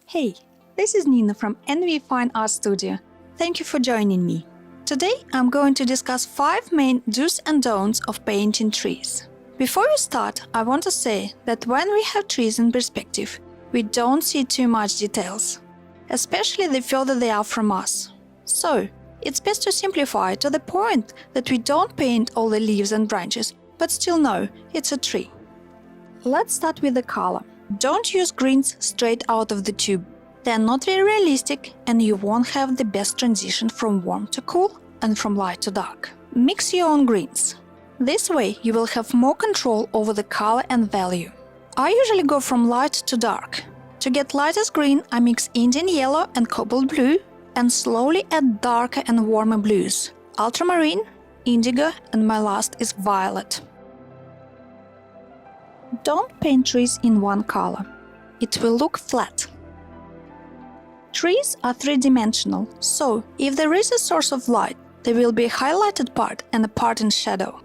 Hey, this is Nina from NV Fine Art Studio. Thank you for joining me. Today I'm going to discuss 5 main do's and don'ts of painting trees. Before we start, I want to say that when we have trees in perspective, we don't see too much details, especially the further they are from us. So, it's best to simplify to the point that we don't paint all the leaves and branches, but still know it's a tree. Let's start with the color. Don't use greens straight out of the tube. They're not very realistic and you won't have the best transition from warm to cool and from light to dark. Mix your own greens. This way you will have more control over the color and value. I usually go from light to dark. To get lightest green, I mix Indian yellow and cobalt blue and slowly add darker and warmer blues, ultramarine, indigo, and my last is violet. Don't paint trees in one color. It will look flat. Trees are three-dimensional, so if there is a source of light, there will be a highlighted part and a part in shadow.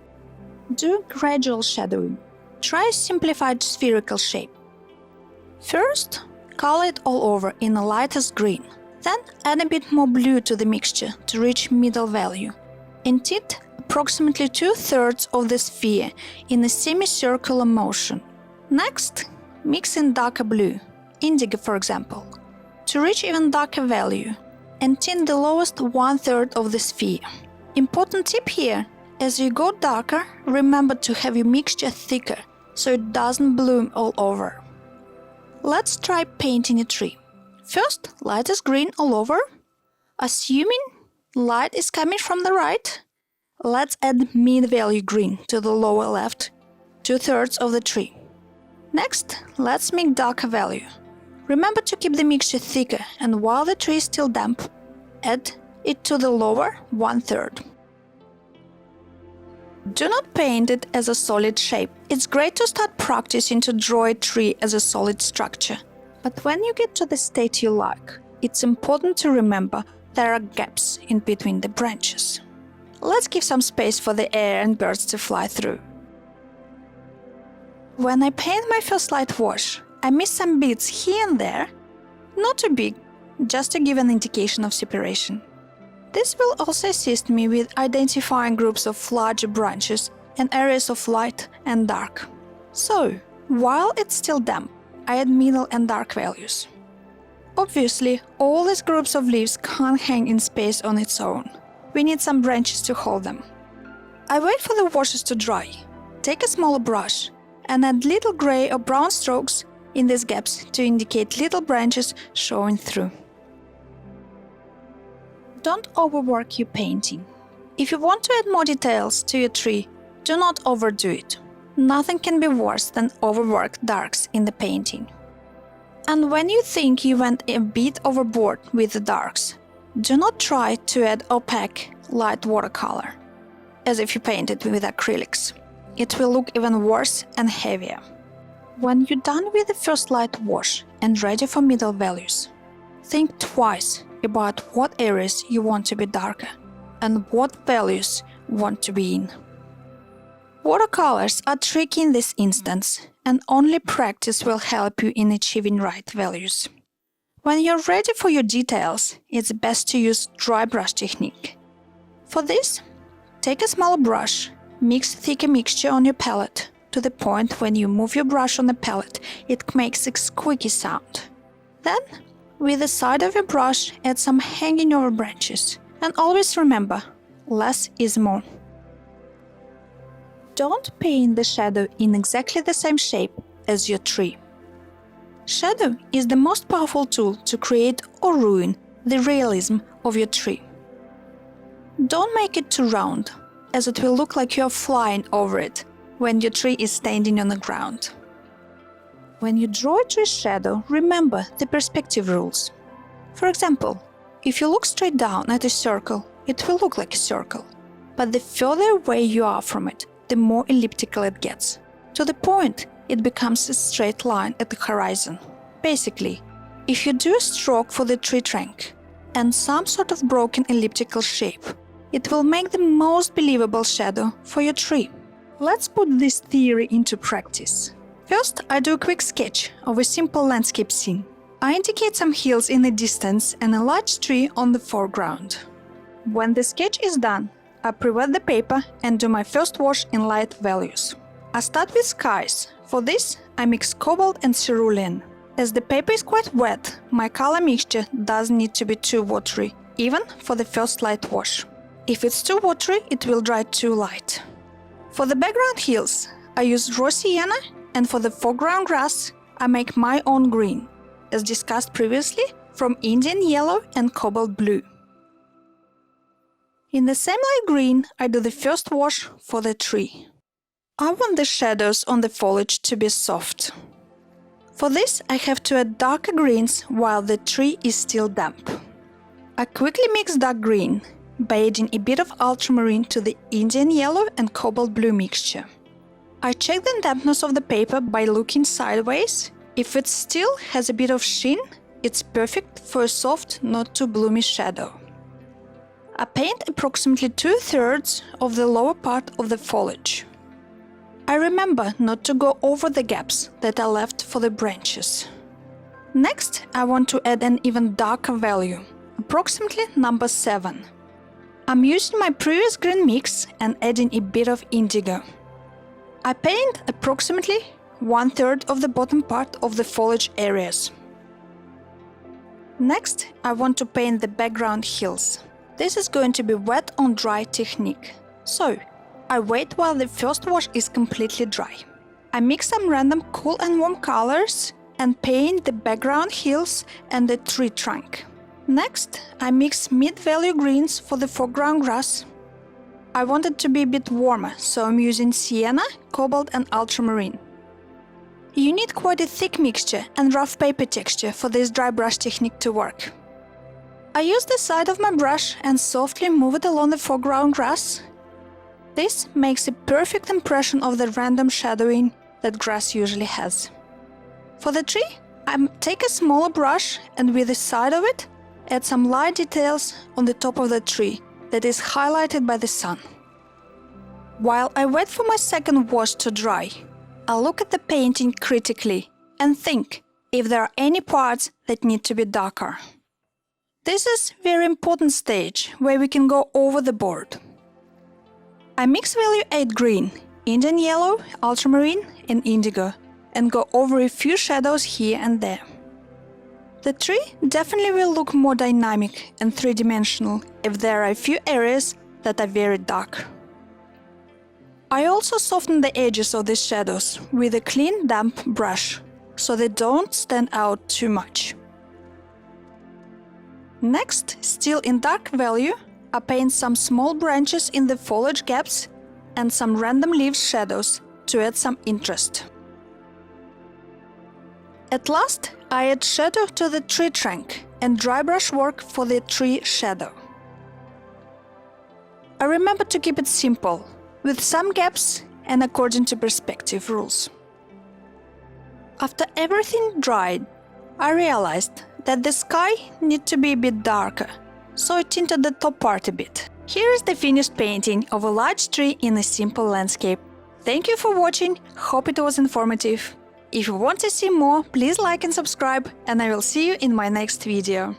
Do gradual shadowing. Try a simplified spherical shape. First, color it all over in the lightest green. Then add a bit more blue to the mixture to reach middle value. And tint approximately 2/3 of the sphere in a semicircular motion. Next, mix in darker blue, indigo for example, to reach even darker value, and tint the lowest 1/3 of the sphere. Important tip here, as you go darker, remember to have your mixture thicker, so it doesn't bloom all over. Let's try painting a tree. First, lightest green all over. Assuming light is coming from the right, let's add mid-value green to the lower left, 2/3 of the tree. Next, let's make darker value. Remember to keep the mixture thicker, and while the tree is still damp, add it to the lower 1/3. Do not paint it as a solid shape. It's great to start practicing to draw a tree as a solid structure. But when you get to the state you like, it's important to remember there are gaps in between the branches. Let's give some space for the air and birds to fly through. When I paint my first light wash, I miss some bits here and there. Not too big, just to give an indication of separation. This will also assist me with identifying groups of larger branches and areas of light and dark. So, while it's still damp, I add middle and dark values. Obviously, all these groups of leaves can't hang in space on its own. We need some branches to hold them. I wait for the washes to dry. Take a smaller brush and add little gray or brown strokes in these gaps to indicate little branches showing through. Don't overwork your painting. If you want to add more details to your tree, do not overdo it. Nothing can be worse than overworked darks in the painting. And when you think you went a bit overboard with the darks, do not try to add opaque, light watercolor, as if you painted with acrylics. It will look even worse and heavier. When you're done with the first light wash and ready for middle values, think twice about what areas you want to be darker and what values want to be in. Watercolors are tricky in this instance, and only practice will help you in achieving right values. When you're ready for your details, it's best to use dry brush technique. For this, take a smaller brush, mix thicker mixture on your palette to the point when you move your brush on the palette, it makes a squeaky sound. Then, with the side of your brush, add some hanging over branches. And always remember, less is more. Don't paint the shadow in exactly the same shape as your tree. Shadow is the most powerful tool to create or ruin the realism of your tree. Don't make it too round, as it will look like you are flying over it when your tree is standing on the ground. When you draw a tree's shadow, remember the perspective rules. For example, if you look straight down at a circle, it will look like a circle. But the further away you are from it, the more elliptical it gets. To the point, it becomes a straight line at the horizon. Basically, if you do a stroke for the tree trunk and some sort of broken elliptical shape, it will make the most believable shadow for your tree. Let's put this theory into practice. First, I do a quick sketch of a simple landscape scene. I indicate some hills in the distance and a large tree on the foreground. When the sketch is done, I pre-wet the paper and do my first wash in light values. I start with skies. For this, I mix cobalt and cerulean. As the paper is quite wet, my color mixture doesn't need to be too watery, even for the first light wash. If it's too watery, it will dry too light. For the background hills, I use raw sienna, and for the foreground grass, I make my own green, as discussed previously, from Indian yellow and cobalt blue. In the same light green, I do the first wash for the tree. I want the shadows on the foliage to be soft. For this, I have to add darker greens while the tree is still damp. I quickly mix dark green by adding a bit of ultramarine to the Indian yellow and cobalt blue mixture. I check the dampness of the paper by looking sideways. If it still has a bit of sheen, it's perfect for a soft, not too bloomy shadow. I paint approximately 2/3 of the lower part of the foliage. I remember not to go over the gaps that are left for the branches. Next, I want to add an even darker value, approximately number 7. I'm using my previous green mix and adding a bit of indigo. I paint approximately 1/3 of the bottom part of the foliage areas. Next, I want to paint the background hills. This is going to be wet on dry technique. So, I wait while the first wash is completely dry. I mix some random cool and warm colors and paint the background hills and the tree trunk. Next, I mix mid-value greens for the foreground grass. I want it to be a bit warmer, so I'm using sienna, cobalt and ultramarine. You need quite a thick mixture and rough paper texture for this dry brush technique to work. I use the side of my brush and softly move it along the foreground grass. This makes a perfect impression of the random shadowing that grass usually has. For the tree, I take a smaller brush and with the side of it, add some light details on the top of the tree that is highlighted by the sun. While I wait for my second wash to dry, I look at the painting critically and think if there are any parts that need to be darker. This is a very important stage where we can go over the board. I mix value 8 green, Indian yellow, ultramarine and indigo and go over a few shadows here and there. The tree definitely will look more dynamic and three-dimensional if there are a few areas that are very dark. I also soften the edges of these shadows with a clean, damp brush, so they don't stand out too much. Next, still in dark value, I paint some small branches in the foliage gaps and some random leaf shadows to add some interest. At last, I add shadow to the tree trunk and dry brush work for the tree shadow. I remember to keep it simple, with some gaps and according to perspective rules. After everything dried, I realized that the sky needed to be a bit darker, so I tinted the top part a bit. Here is the finished painting of a large tree in a simple landscape. Thank you for watching, hope it was informative. If you want to see more, please like and subscribe, and I will see you in my next video.